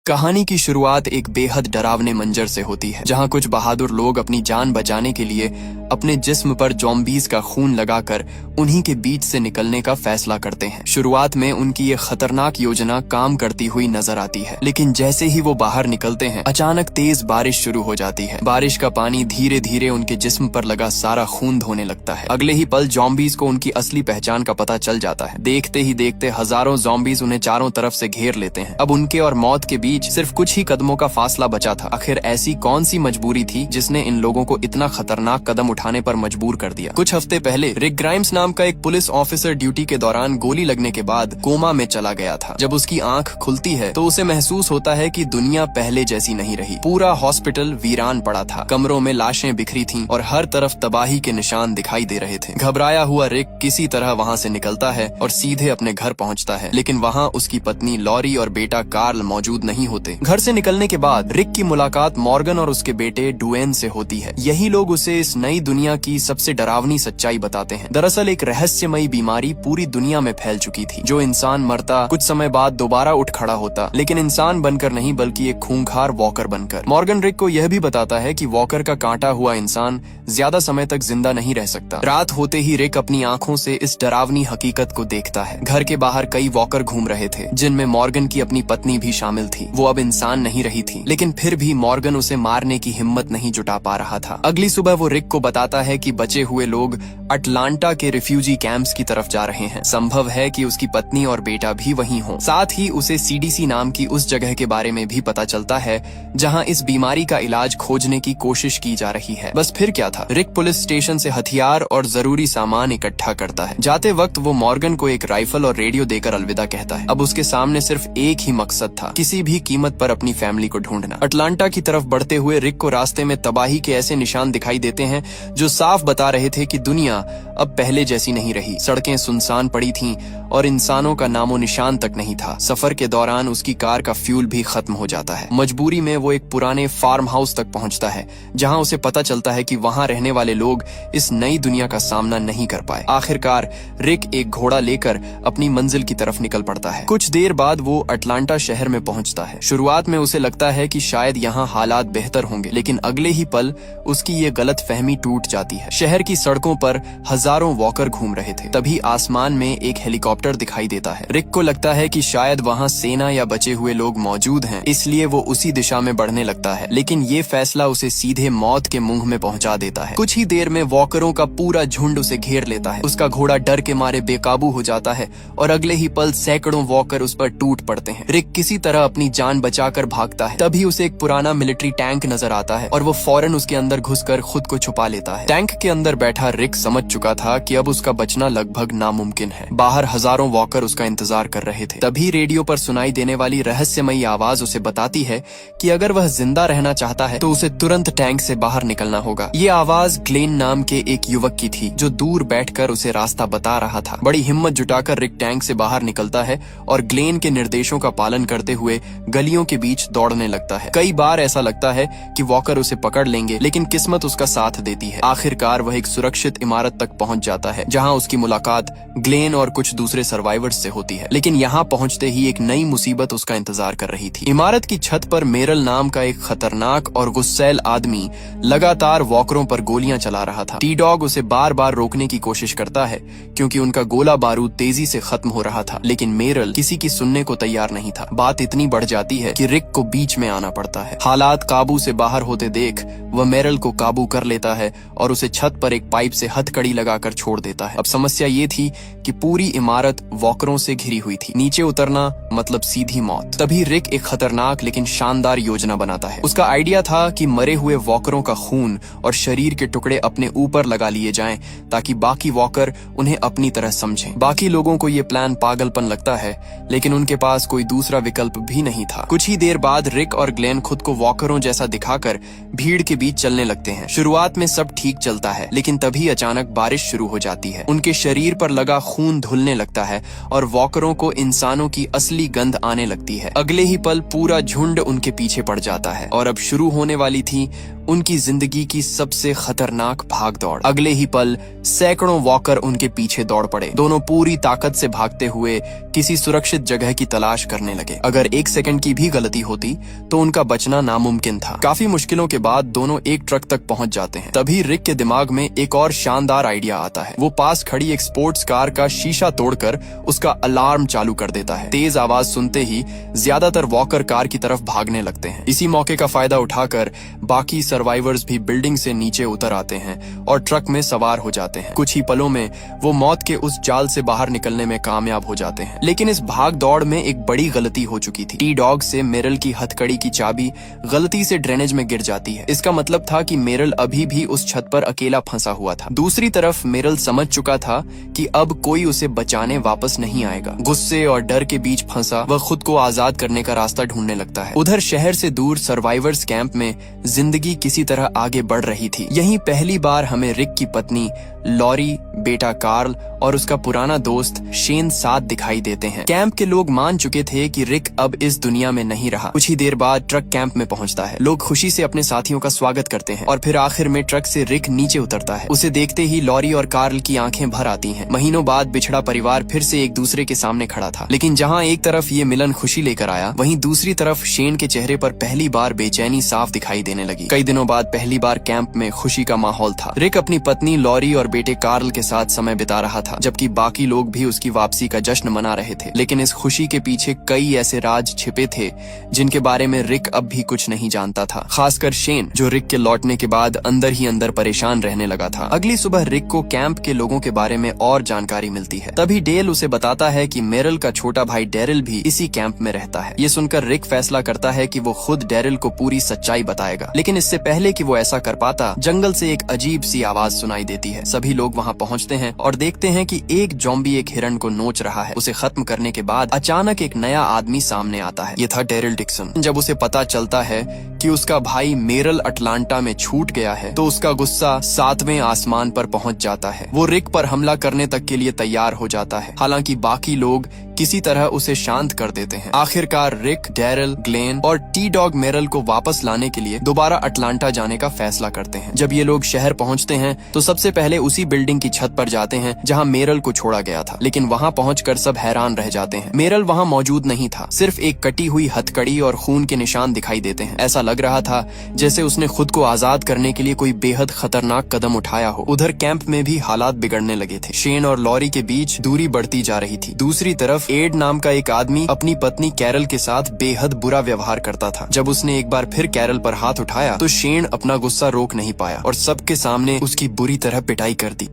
कहानी की शुरुआत एक बेहद डरावने मंजर से होती है, जहां कुछ बहादुर लोग अपनी जान बचाने के लिए अपने जिस्म पर ज़ॉम्बीज़ का खून लगाकर उन्हीं के बीच से निकलने का फैसला करते हैं। शुरुआत में उनकी ये खतरनाक योजना काम करती हुई नजर आती है, लेकिन जैसे ही वो बाहर निकलते हैं, अचानक तेज बारिश शुरू हो जाती है। बारिश का पानी धीरे धीरे उनके जिस्म पर लगा सारा खून धोने लगता है। अगले ही पल ज़ॉम्बीज़ को उनकी असली पहचान का पता चल जाता है। देखते ही देखते हजारों ज़ॉम्बीज़ उन्हें चारों तरफ से घेर लेते हैं। अब उनके और मौत के बीच सिर्फ कुछ ही कदमों का फासला बचा था। आखिर ऐसी कौन सी मजबूरी थी जिसने इन लोगों को इतना खतरनाक कदम उठाने पर मजबूर कर दिया? कुछ हफ्ते पहले रिक ग्राइम्स नाम का एक पुलिस ऑफिसर ड्यूटी के दौरान गोली लगने के बाद कोमा में चला गया था। जब उसकी आंख खुलती है तो उसे महसूस होता है कि दुनिया पहले जैसी नहीं रही। पूरा हॉस्पिटल वीरान पड़ा था, कमरों में लाशें बिखरी थीं और हर तरफ तबाही के निशान दिखाई दे रहे थे। घबराया हुआ रिक किसी तरह वहाँ से निकलता है और सीधे अपने घर पहुँचता है, लेकिन वहाँ उसकी पत्नी लॉरी और बेटा कार्ल मौजूद नहीं होते। घर से निकलने के बाद रिक की मुलाकात मॉर्गन और उसके बेटे डुएन से होती है। यही लोग उसे इस नई दुनिया की सबसे डरावनी सच्चाई बताते हैं। दरअसल एक रहस्यमयी बीमारी पूरी दुनिया में फैल चुकी थी। जो इंसान मरता कुछ समय बाद दोबारा उठ खड़ा होता, लेकिन इंसान बनकर नहीं बल्कि एक खूंखार वॉकर बनकर। मॉर्गन रिक को यह भी बताता है कि वॉकर का काटा हुआ इंसान ज्यादा समय तक जिंदा नहीं रह सकता। रात होते ही रिक अपनी आंखों से इस डरावनी हकीकत को देखता है। घर के बाहर कई वॉकर घूम रहे थे, जिनमें मॉर्गन की अपनी पत्नी भी शामिल थी। वो अब इंसान नहीं रही थी, लेकिन फिर भी मॉर्गन उसे मारने की हिम्मत नहीं जुटा पा रहा था। अगली सुबह वो रिक को बताता है कि बचे हुए लोग अटलांटा के रिफ्यूजी कैंप्स की तरफ जा रहे हैं। संभव है कि उसकी पत्नी और बेटा भी वहीं हों। साथ ही उसे सीडीसी नाम की उस जगह के बारे में भी पता चलता है जहां इस बीमारी का इलाज खोजने की कोशिश की जा रही है। बस फिर क्या था, रिक पुलिस स्टेशन से हथियार और जरूरी सामान इकट्ठा करता है। जाते वक्त वो मॉर्गन को एक राइफल और रेडियो देकर अलविदा कहता है। अब उसके सामने सिर्फ एक ही मकसद था, किसी भी कीमत पर अपनी फैमिली को ढूंढना। अटलांटा की तरफ बढ़ते हुए रिक को रास्ते में तबाही के ऐसे निशान दिखाई देते हैं जो साफ बता रहे थे कि दुनिया अब पहले जैसी नहीं रही। सड़कें सुनसान पड़ी थीं और इंसानों का नामो निशान तक नहीं था। सफर के दौरान उसकी कार का फ्यूल भी खत्म हो जाता है। मजबूरी में वो एक पुराने फार्म हाउस तक पहुंचता है, जहां उसे पता चलता है कि वहां रहने वाले लोग इस नई दुनिया का सामना नहीं कर पाए। आखिरकार रिक एक घोड़ा लेकर अपनी मंजिल की तरफ निकल पड़ता है। कुछ देर बाद वो अटलांटा शहर में पहुंचता है। शुरुआत में उसे लगता है कि शायद यहाँ हालात बेहतर होंगे, लेकिन अगले ही पल उसकी ये गलत फहमी टूट जाती है। शहर की सड़कों पर हजारों वॉकर घूम रहे थे। तभी आसमान में एक हेलीकॉप्टर दिखाई देता है। रिक को लगता है कि शायद वहाँ सेना या बचे हुए लोग मौजूद हैं, इसलिए वो उसी दिशा में बढ़ने लगता है, लेकिन ये फैसला उसे सीधे मौत के मुंह में पहुंचा देता है। कुछ ही देर में वॉकरों का पूरा झुंड उसे घेर लेता है। उसका घोड़ा डर के मारे बेकाबू हो जाता है और अगले ही पल सैकड़ों वॉकर उस पर टूट पड़ते हैं। रिक किसी तरह अपनी जान बचाकर भागता है। तभी उसे एक पुराना मिलिट्री टैंक नजर आता है और वो फौरन उसके अंदर घुसकर खुद को छुपा लेता है। टैंक के अंदर बैठा रिक समझ चुका था कि अब उसका बचना लगभग नामुमकिन है। बाहर हजारों वॉकर उसका इंतजार कर रहे थे। तभी रेडियो पर सुनाई देने वाली रहस्यमयी आवाज उसे बताती है कि अगर वह जिंदा रहना चाहता है तो उसे तुरंत टैंक से बाहर निकलना होगा। ये आवाज ग्लेन नाम के एक युवक की थी, जो दूर बैठकर उसे रास्ता बता रहा था। बड़ी हिम्मत जुटाकर रिक टैंक से बाहर निकलता है और ग्लेन के निर्देशों का पालन करते हुए गलियों के बीच दौड़ने लगता है। कई बार ऐसा लगता है कि वॉकर उसे पकड़ लेंगे, लेकिन किस्मत उसका साथ देती है। आखिरकार वह एक सुरक्षित इमारत तक पहुंच जाता है, जहां उसकी मुलाकात ग्लेन और कुछ दूसरे सर्वाइवर्स से होती है। लेकिन यहाँ पहुंचते ही एक नई मुसीबत उसका इंतजार कर रही थी। इमारत की छत पर मेरल नाम का एक खतरनाक और गुस्सैल आदमी लगातार वॉकरों पर गोलियां चला रहा था। टी डॉग उसे बार बार रोकने की कोशिश करता है, क्योंकि उनका गोला बारूद तेजी से खत्म हो रहा था, लेकिन मेरल किसी की सुनने को तैयार नहीं था। बात इतनी बढ़ जाती है कि रिक को बीच में आना पड़ता है। हालात काबू से बाहर होते देख वह मेरल को काबू कर लेता है और उसे छत पर एक पाइप से हथकड़ी लगाकर छोड़ देता है। अब समस्या ये थी कि पूरी इमारत वॉकरों से घिरी हुई थी। नीचे उतरना मतलब सीधी मौत। तभी रिक एक खतरनाक लेकिन शानदार योजना बनाता है। उसका आइडिया था कि मरे हुए वॉकरों का खून और शरीर के टुकड़े अपने ऊपर लगा लिए जाएं, ताकि बाकी वॉकर उन्हें अपनी तरह समझें। बाकी लोगों को ये प्लान पागलपन लगता है, लेकिन उनके पास कोई दूसरा विकल्प भी नहीं था। कुछ ही देर बाद रिक और ग्लेन खुद को वॉकरों जैसा दिखाकर भीड़ के बीच चलने लगते हैं। शुरुआत में सब ठीक चलता है, लेकिन तभी अचानक बारिश शुरू हो जाती है। उनके शरीर पर लगा खून धुलने लगता है और वॉकरों को इंसानों की असली गंध आने लगती है। अगले ही पल पूरा झुंड उनके पीछे पड़ जाता है और अब शुरू होने वाली थी उनकी जिंदगी की सबसे खतरनाक भागदौड़। अगले ही पल सैकड़ों वॉकर उनके पीछे दौड़ पड़े। दोनों पूरी ताकत से भागते हुए किसी सुरक्षित जगह की तलाश करने लगे। अगर 1 सेकंड की भी गलती होती तो उनका बचना नामुमकिन था। काफी मुश्किलों के बाद दोनों एक ट्रक तक पहुंच जाते हैं। तभी रिक के दिमाग में एक और शानदार आइडिया आता है। वो पास खड़ी एक स्पोर्ट्स कार का शीशा तोड़कर उसका अलार्म चालू कर देता है। तेज आवाज सुनते ही ज्यादातर वॉकर कार की तरफ भागने लगते हैं। इसी मौके का फायदा उठाकर बाकी सर्वाइवर्स भी बिल्डिंग से नीचे उतर आते हैं और ट्रक में सवार हो जाते हैं। कुछ ही पलों में वो मौत के उस जाल से बाहर निकलने में कामयाब हो जाते हैं। लेकिन इस भाग दौड़ में एक बड़ी गलती हो चुकी थी। टी-डॉग से मेरल की हथकड़ी की चाबी गलती से ड्रेनेज में गिर जाती है। इसका मतलब था कि मेरल अभी भी उस छत पर अकेला फंसा हुआ था। दूसरी तरफ मेरल समझ चुका था कि अब कोई उसे बचाने वापस नहीं आएगा। गुस्से और डर के बीच फंसा वह खुद को आजाद करने का रास्ता ढूंढने लगता है। उधर शहर से दूर सर्वाइवर्स कैंप में जिंदगी किसी तरह आगे बढ़ रही थी। यहीं पहली बार हमें रिक की पत्नी लॉरी, बेटा कार्ल और उसका पुराना दोस्त शेन साथ दिखाई देते हैं। कैंप के लोग मान चुके थे कि रिक अब इस दुनिया में नहीं रहा। कुछ ही देर बाद ट्रक कैंप में पहुंचता है। लोग खुशी से अपने साथियों का स्वागत करते हैं और फिर आखिर में ट्रक से रिक नीचे उतरता है। उसे देखते ही लॉरी और कार्ल की आंखें भर आती हैं। महीनों बाद बिछड़ा परिवार फिर से एक दूसरे के सामने खड़ा था। लेकिन जहां एक तरफ ये मिलन खुशी लेकर आया, वहीं दूसरी तरफ शेन के चेहरे पर पहली बार बेचैनी साफ दिखाई देने लगी। कई दिनों बाद पहली बार कैंप में खुशी का माहौल था। रिक अपनी पत्नी लॉरी और बेटे कार्ल के साथ समय बिता रहा था, जबकि बाकी लोग भी उसकी वापसी का जश्न मना रहे थे। लेकिन इस खुशी के पीछे कई ऐसे राज छिपे थे जिनके बारे में रिक अब भी कुछ नहीं जानता था। खासकर शेन, जो रिक के लौटने के बाद अंदर ही अंदर परेशान रहने लगा था। अगली सुबह रिक को कैंप के लोगों के बारे में और जानकारी मिलती है। तभी डेल उसे बताता है कि मेरल का छोटा भाई डेरिल भी इसी कैंप में रहता है। ये सुनकर रिक फैसला करता है कि वो खुद डेरिल को पूरी सच्चाई बताएगा। लेकिन इससे पहले कि वो ऐसा कर पाता, जंगल से एक अजीब सी आवाज सुनाई देती है। सभी लोग वहाँ पहुँचते हैं और देखते हैं कि एक ज़ॉम्बी एक हिरण को नोच रहा है। उसे खत्म करने के बाद अचानक एक नया आदमी सामने आता है। ये था डेरिल डिक्सन। जब उसे पता चलता है कि उसका भाई मेरल अटलांटा में छूट गया है, तो उसका गुस्सा 7वें आसमान पर पहुंच जाता है। वो रिक पर हमला करने तक के लिए तैयार हो जाता है। हालांकि बाकी लोग किसी तरह उसे शांत कर देते हैं। आखिरकार रिक, डेरिल, ग्लेन और टी-डॉग मेरल को वापस लाने के लिए दोबारा अटलांटा जाने का फैसला करते हैं। जब ये लोग शहर पहुंचते हैं तो सबसे पहले उसी बिल्डिंग की छत पर जाते हैं जहां मेरल को छोड़ा गया था। लेकिन वहां पहुंचकर सब हैरान रह जाते हैं। मेरल वहां मौजूद नहीं था। सिर्फ एक कटी हुई हथकड़ी और खून के निशान दिखाई देते हैं। ऐसा लग रहा था जैसे उसने खुद को आजाद करने के लिए कोई बेहद खतरनाक कदम उठाया हो। उधर कैंप में भी हालात बिगड़ने लगे थे। शेन और लॉरी के बीच दूरी बढ़ती जा रही थी। दूसरी तरफ एड नाम का एक आदमी अपनी पत्नी कैरल के साथ बेहद बुरा व्यवहार करता था। जब उसने एक बार फिर कैरल पर हाथ उठाया तो शेन अपना गुस्सा रोक नहीं पाया और सबके सामने उसकी बुरी तरह पिटाई कर दी।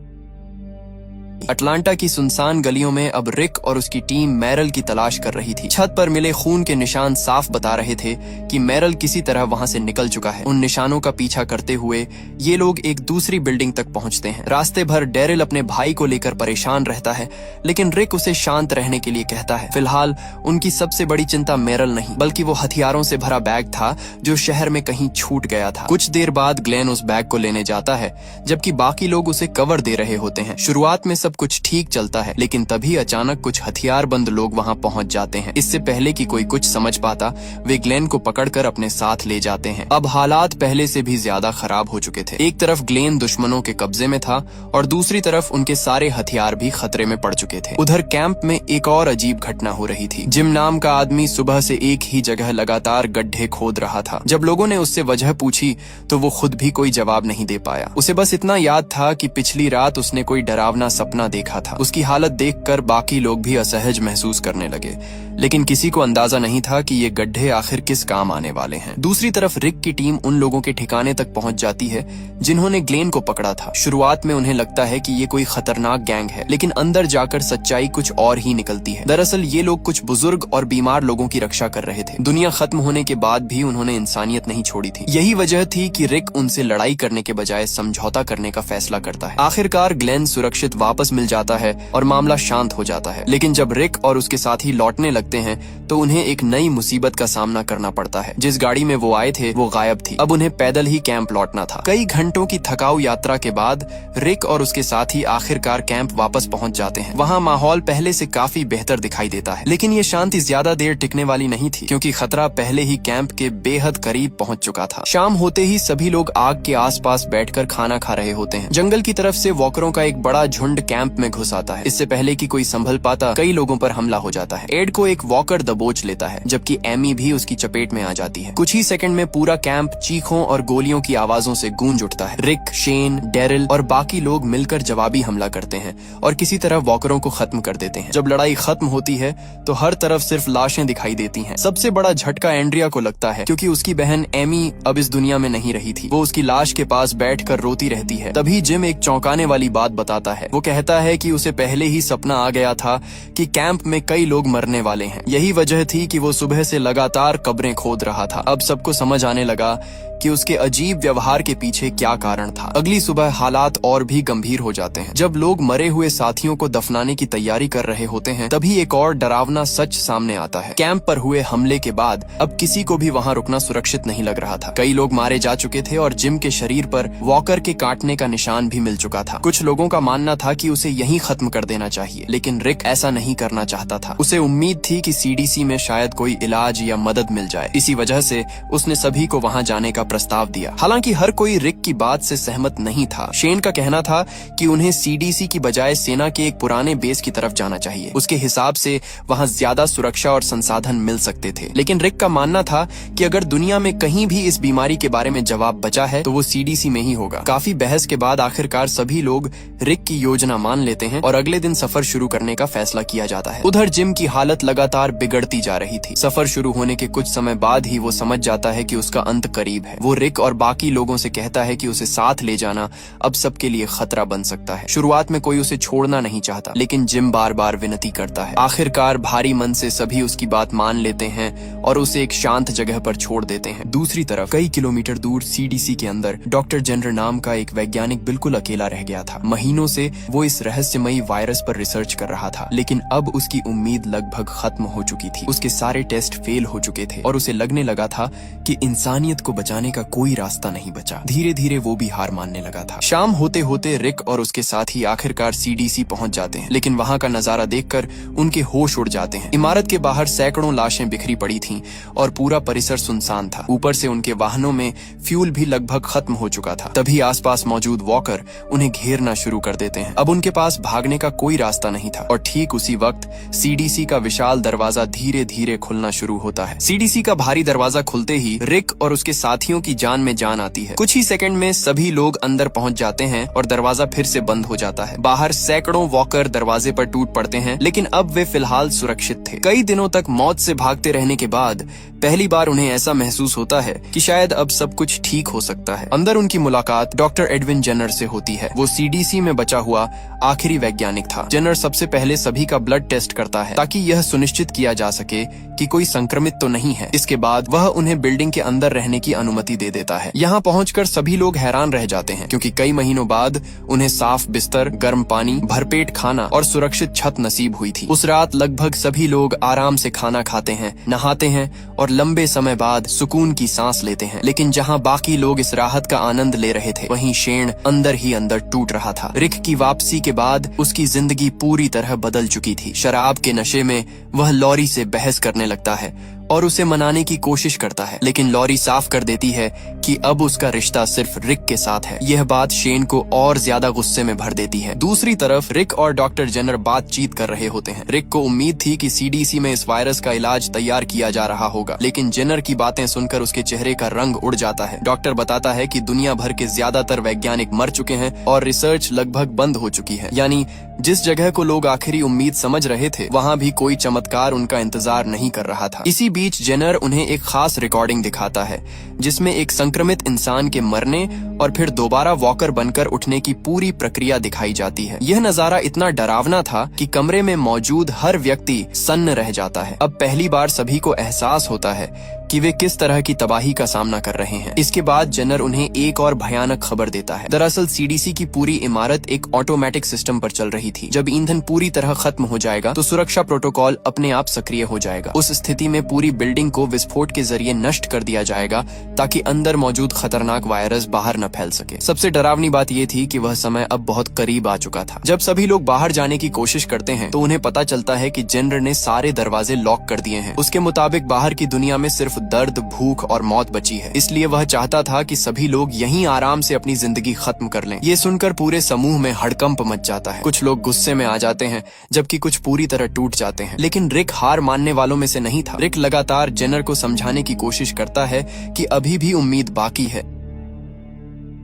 अटलांटा की सुनसान गलियों में अब रिक और उसकी टीम मेरल की तलाश कर रही थी। छत पर मिले खून के निशान साफ बता रहे थे कि मेरल किसी तरह वहां से निकल चुका है। उन निशानों का पीछा करते हुए ये लोग एक दूसरी बिल्डिंग तक पहुंचते हैं। रास्ते भर डेरिल अपने भाई को लेकर परेशान रहता है, लेकिन रिक उसे शांत रहने के लिए कहता है। फिलहाल उनकी सबसे बड़ी चिंता मेरल नहीं, बल्कि वो हथियारों से भरा बैग था जो शहर में कहीं छूट गया था। कुछ देर बाद ग्लेन उस बैग को लेने जाता है, जबकि बाकी लोग उसे कवर दे रहे होते हैं। शुरुआत में सब कुछ ठीक चलता है, लेकिन तभी अचानक कुछ हथियारबंद लोग वहां पहुंच जाते हैं। इससे पहले कि कोई कुछ समझ पाता, वे ग्लेन को पकड़कर अपने साथ ले जाते हैं। अब हालात पहले से भी ज्यादा खराब हो चुके थे। एक तरफ ग्लेन दुश्मनों के कब्जे में था और दूसरी तरफ उनके सारे हथियार भी खतरे में पड़ चुके थे। उधर कैंप में एक और अजीब घटना हो रही थी। जिम नाम का आदमी सुबह से एक ही जगह लगातार गड्ढे खोद रहा था। जब लोगों ने उससे वजह पूछी तो वो खुद भी कोई जवाब नहीं दे पाया। उसे बस इतना याद था कि पिछली रात उसने कोई डरावना सपना देखा था। उसकी हालत देखकर बाकी लोग भी असहज महसूस करने लगे, लेकिन किसी को अंदाजा नहीं था कि ये गड्ढे आखिर किस काम आने वाले हैं। दूसरी तरफ रिक की टीम उन लोगों के ठिकाने तक पहुंच जाती है जिन्होंने ग्लेन को पकड़ा था। शुरुआत में उन्हें लगता है कि ये कोई खतरनाक गैंग है, लेकिन अंदर जाकर सच्चाई कुछ और ही निकलती है। दरअसल ये लोग कुछ बुजुर्ग और बीमार लोगों की रक्षा कर रहे थे। दुनिया खत्म होने के बाद भी उन्होंने इंसानियत नहीं छोड़ी थी। यही वजह थी कि रिक उनसे लड़ाई करने के बजाय समझौता करने का फैसला करता है। आखिरकार ग्लेन सुरक्षित वापस मिल जाता है और मामला शांत हो जाता है। लेकिन जब रिक और उसके साथी लौटने लगते लगते हैं तो उन्हें एक नई मुसीबत का सामना करना पड़ता है। जिस गाड़ी में वो आए थे वो गायब थी। अब उन्हें पैदल ही कैंप लौटना था। कई घंटों की थकाऊ यात्रा के बाद रिक और उसके साथी आखिरकार कैंप वापस पहुंच जाते हैं। वहाँ माहौल पहले से काफी बेहतर दिखाई देता है, लेकिन ये शांति ज्यादा देर टिकने वाली नहीं थी, क्योंकि खतरा पहले ही कैंप के बेहद करीब पहुंच चुका था। शाम होते ही सभी लोग आग के आसपास बैठकर खाना खा रहे होते हैं। जंगल की तरफ से वॉकरों का एक बड़ा झुंड कैंप में घुस आता है। इससे पहले कि कोई संभल पाता, कई लोगों पर हमला हो जाता है। एड को एक वॉकर दबोच लेता है, जबकि एमी भी उसकी चपेट में आ जाती है। कुछ ही सेकंड में पूरा कैंप चीखों और गोलियों की आवाजों से गूंज उठता है। रिक, शेन, डेरिल और बाकी लोग मिलकर जवाबी हमला करते हैं और किसी तरह वॉकरों को खत्म कर देते हैं। जब लड़ाई खत्म होती है तो हर तरफ सिर्फ लाशें दिखाई देती हैं। सबसे बड़ा झटका एंड्रिया को लगता है, क्योंकि उसकी बहन एमी अब इस दुनिया में नहीं रही थी। वो उसकी लाश के पास बैठकर रोती रहती है। तभी जिम एक चौंकाने वाली बात बताता है। वो कहता है कि उसे पहले ही सपना आ गया था कि कैंप में कई लोग मरने वाले हैं। यही वजह थी कि वो सुबह से लगातार कब्रें खोद रहा था। अब सबको समझ आने लगा कि उसके अजीब व्यवहार के पीछे क्या कारण था। अगली सुबह हालात और भी गंभीर हो जाते हैं। जब लोग मरे हुए साथियों को दफनाने की तैयारी कर रहे होते हैं, तभी एक और डरावना सच सामने आता है। कैंप पर हुए हमले के बाद अब किसी को भी वहां रुकना सुरक्षित नहीं लग रहा था। कई लोग मारे जा चुके थे और जिम के शरीर पर वॉकर के काटने का निशान भी मिल चुका था। कुछ लोगों का मानना था कि उसे यहीं खत्म कर देना चाहिए, लेकिन रिक ऐसा नहीं करना चाहता था। उसे उम्मीद थी कि सीडीसी में शायद कोई इलाज या मदद मिल जाए। इसी वजह से उसने सभी को वहां जाने का प्रस्ताव दिया। हालांकि हर कोई रिक की बात से सहमत नहीं था। शेन का कहना था कि उन्हें सीडीसी की बजाय सेना के एक पुराने बेस की तरफ जाना चाहिए। उसके हिसाब से वहां ज्यादा सुरक्षा और संसाधन मिल सकते थे। लेकिन रिक का मानना था कि अगर दुनिया में कहीं भी इस बीमारी के बारे में जवाब बचा है तो वो सीडीसी में ही होगा। काफी बहस के बाद आखिरकार सभी लोग रिक की योजना मान लेते हैं और अगले दिन सफर शुरू करने का फैसला किया जाता है। उधर जिम की हालत लगातार बिगड़ती जा रही थी। सफर शुरू होने के कुछ समय बाद ही वो समझ जाता है कि उसका अंत करीब है। वो रिक और बाकी लोगों से कहता है कि उसे साथ ले जाना अब सबके लिए खतरा बन सकता है। शुरुआत में कोई उसे छोड़ना नहीं चाहता, लेकिन जिम बार बार विनती करता है। आखिरकार भारी मन से सभी उसकी बात मान लेते हैं और उसे एक शांत जगह पर छोड़ देते हैं। दूसरी तरफ कई किलोमीटर दूर सीडीसी के अंदर डॉक्टर जेनर नाम का एक वैज्ञानिक बिल्कुल अकेला रह गया था। महीनों से वो इस रहस्यमयी वायरस पर रिसर्च कर रहा था, लेकिन अब उसकी उम्मीद लगभग खत्म हो चुकी थी। उसके सारे टेस्ट फेल हो चुके थे और उसे लगने लगा था कि इंसानियत को बचाने का कोई रास्ता नहीं बचा। धीरे धीरे वो भी हार मानने लगा था। शाम होते होते रिक और उसके साथी आखिरकार सीडीसी पहुंच जाते हैं, लेकिन वहां का नजारा देखकर उनके होश उड़ जाते हैं। इमारत के बाहर सैकड़ों लाशें बिखरी पड़ी थीं और पूरा परिसर सुनसान था। ऊपर से उनके वाहनों में फ्यूल भी लगभग खत्म हो चुका था। तभी आसपास मौजूद वॉकर उन्हें घेरना शुरू कर देते हैं। अब उनके पास भागने का कोई रास्ता नहीं था और ठीक उसी वक्त सीडीसी का विशाल दरवाजा धीरे धीरे खुलना शुरू होता है। सीडीसी का भारी दरवाजा खुलते ही रिक और उसके साथियों की जान में जान आती है। कुछ ही सेकंड में सभी लोग अंदर पहुंच जाते हैं और दरवाजा फिर से बंद हो जाता है। बाहर सैकड़ों वॉकर दरवाजे पर टूट पड़ते हैं, लेकिन अब वे फिलहाल सुरक्षित थे। कई दिनों तक मौत से भागते रहने के बाद पहली बार उन्हें ऐसा महसूस होता है कि शायद अब सब कुछ ठीक हो सकता है। अंदर उनकी मुलाकात डॉक्टर एडविन जेनर से होती है। वो सीडीसी में बचा हुआ आखिरी वैज्ञानिक था। जेनर सबसे पहले सभी का ब्लड टेस्ट करता है ताकि यह सुनिश्चित किया जा सके कि कोई संक्रमित तो नहीं है। इसके बाद वह उन्हें बिल्डिंग के अंदर रहने की अनुमति दे देता है। यहाँ पहुंचकर सभी लोग हैरान रह जाते हैं, क्योंकि कई महीनों बाद उन्हें साफ बिस्तर, गर्म पानी, भरपेट खाना और सुरक्षित छत नसीब हुई थी। उस रात लगभग सभी लोग आराम से खाना खाते हैं, नहाते हैं और लंबे समय बाद सुकून की सांस लेते हैं। लेकिन जहाँ बाकी लोग इस राहत का आनंद ले रहे थे, वहीं शेन अंदर ही अंदर टूट रहा था। रिक की वापसी के बाद उसकी जिंदगी पूरी तरह बदल चुकी थी। शराब के नशे में वह लॉरी से बहस करने लगता है और उसे मनाने की कोशिश करता है, लेकिन लॉरी साफ कर देती है कि अब उसका रिश्ता सिर्फ रिक के साथ है। यह बात शेन को और ज्यादा गुस्से में भर देती है। दूसरी तरफ रिक और डॉक्टर जेनर बातचीत कर रहे होते हैं। रिक को उम्मीद थी कि सीडीसी में इस वायरस का इलाज तैयार किया जा रहा होगा, लेकिन जेनर की बातें सुनकर उसके चेहरे का रंग उड़ जाता है। डॉक्टर बताता है कि दुनिया भर के ज्यादातर वैज्ञानिक मर चुके हैं और रिसर्च लगभग बंद हो चुकी है। यानी जिस जगह को लोग आखिरी उम्मीद समझ रहे थे, वहाँ भी कोई चमत्कार उनका इंतजार नहीं कर रहा था। इसी बीच जेनर उन्हें एक खास रिकॉर्डिंग दिखाता है, जिसमें एक संक्रमित इंसान के मरने और फिर दोबारा वॉकर बनकर उठने की पूरी प्रक्रिया दिखाई जाती है। यह नजारा इतना डरावना था कि कमरे में मौजूद हर व्यक्ति सन्न रह जाता है। अब पहली बार सभी को एहसास होता है कि वे किस तरह की तबाही का सामना कर रहे हैं। इसके बाद जेनर उन्हें एक और भयानक खबर देता है। दरअसल सीडीसी की पूरी इमारत एक ऑटोमेटिक सिस्टम पर चल रही थी। जब ईंधन पूरी तरह खत्म हो जाएगा तो सुरक्षा प्रोटोकॉल अपने आप सक्रिय हो जाएगा। उस स्थिति में पूरी बिल्डिंग को विस्फोट के जरिए नष्ट कर दिया जाएगा ताकि अंदर मौजूद खतरनाक वायरस बाहर न फैल सके। सबसे डरावनी बात यह थी कि वह समय अब बहुत करीब आ चुका था। जब सभी लोग बाहर जाने की कोशिश करते हैं तो उन्हें पता चलता है कि जेनर ने सारे दरवाजे लॉक कर दिए हैं। उसके मुताबिक बाहर की दुनिया में सिर्फ दर्द, भूख और मौत बची है। इसलिए वह चाहता था कि सभी लोग यहीं आराम से अपनी जिंदगी खत्म कर लें। ये सुनकर पूरे समूह में हड़कंप मच जाता है। कुछ लोग गुस्से में आ जाते हैं जबकि कुछ पूरी तरह टूट जाते हैं। लेकिन रिक हार मानने वालों में से नहीं था। रिक लगातार जेनर को समझाने की कोशिश करता है कि अभी भी उम्मीद बाकी है।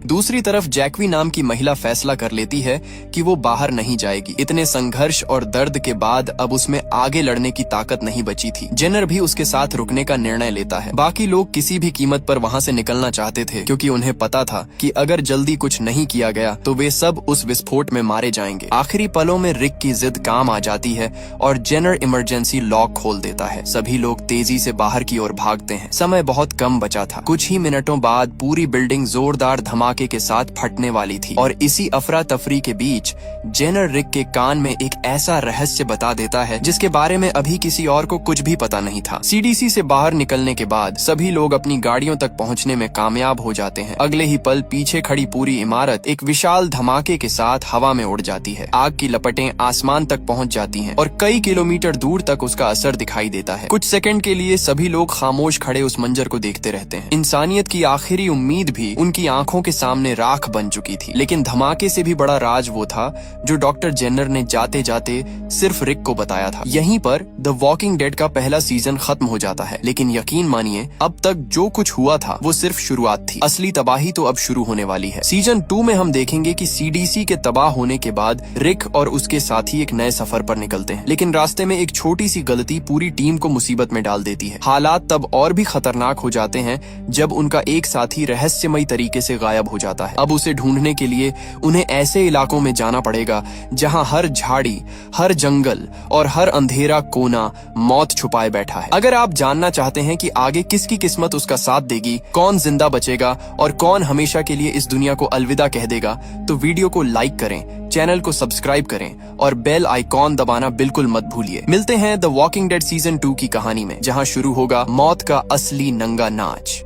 दूसरी तरफ जैकवी नाम की महिला फैसला कर लेती है कि वो बाहर नहीं जाएगी। इतने संघर्ष और दर्द के बाद अब उसमें आगे लड़ने की ताकत नहीं बची थी। जेनर भी उसके साथ रुकने का निर्णय लेता है। बाकी लोग किसी भी कीमत पर वहां से निकलना चाहते थे क्योंकि उन्हें पता था कि अगर जल्दी कुछ नहीं किया गया तो वे सब उस विस्फोट में मारे जाएंगे। आखिरी पलों में रिक की जिद काम आ जाती है और जेनर इमरजेंसी लॉक खोल देता है। सभी लोग तेजी से बाहर की ओर भागते हैं। समय बहुत कम बचा था। कुछ ही मिनटों बाद पूरी बिल्डिंग जोरदार धमाके के साथ फटने वाली थी और इसी अफरा तफरी के बीच जेनर रिक के कान में एक ऐसा रहस्य बता देता है जिसके बारे में अभी किसी और को कुछ भी पता नहीं था। सीडीसी से बाहर निकलने के बाद सभी लोग अपनी गाड़ियों तक पहुंचने में कामयाब हो जाते हैं। अगले ही पल पीछे खड़ी पूरी इमारत एक विशाल धमाके के साथ हवा में उड़ जाती है। आग की लपटें आसमान तक पहुंच जाती हैं और कई किलोमीटर दूर तक उसका असर दिखाई देता है। कुछ सेकंड के लिए सभी लोग खामोश खड़े उस मंजर को देखते रहते हैं। इंसानियत की आखिरी उम्मीद भी उनकी आंखों के सामने राख बन चुकी थी। लेकिन धमाके से भी बड़ा राज वो था जो डॉक्टर जेनर ने जाते जाते सिर्फ रिक को बताया था। यहीं पर द वॉकिंग डेड का पहला सीजन खत्म हो जाता है। लेकिन यकीन मानिए अब तक जो कुछ हुआ था वो सिर्फ शुरुआत थी। असली तबाही तो अब शुरू होने वाली है। सीजन 2 में हम देखेंगे कि सीडीसी के तबाह होने के बाद रिक और उसके साथी एक नए सफर पर निकलते हैं। लेकिन रास्ते में एक छोटी सी गलती पूरी टीम को मुसीबत में डाल देती है। हालात तब और भी खतरनाक हो जाते हैं जब उनका एक साथी रहस्यमयी तरीके से गायब हो जाता है। अब उसे ढूंढने के लिए उन्हें ऐसे इलाकों में जाना पड़ेगा जहां हर झाड़ी, हर जंगल और हर अंधेरा कोना मौत छुपाए बैठा है। अगर आप जानना चाहते हैं कि आगे किसकी किस्मत उसका साथ देगी, कौन जिंदा बचेगा और कौन हमेशा के लिए इस दुनिया को अलविदा कह देगा, तो वीडियो को लाइक करें, चैनल को सब्सक्राइब करें और बेल आइकॉन दबाना बिल्कुल मत भूलिए। मिलते हैं द वॉकिंग डेड सीजन 2 की कहानी में, जहां शुरू होगा मौत का असली नंगा नाच।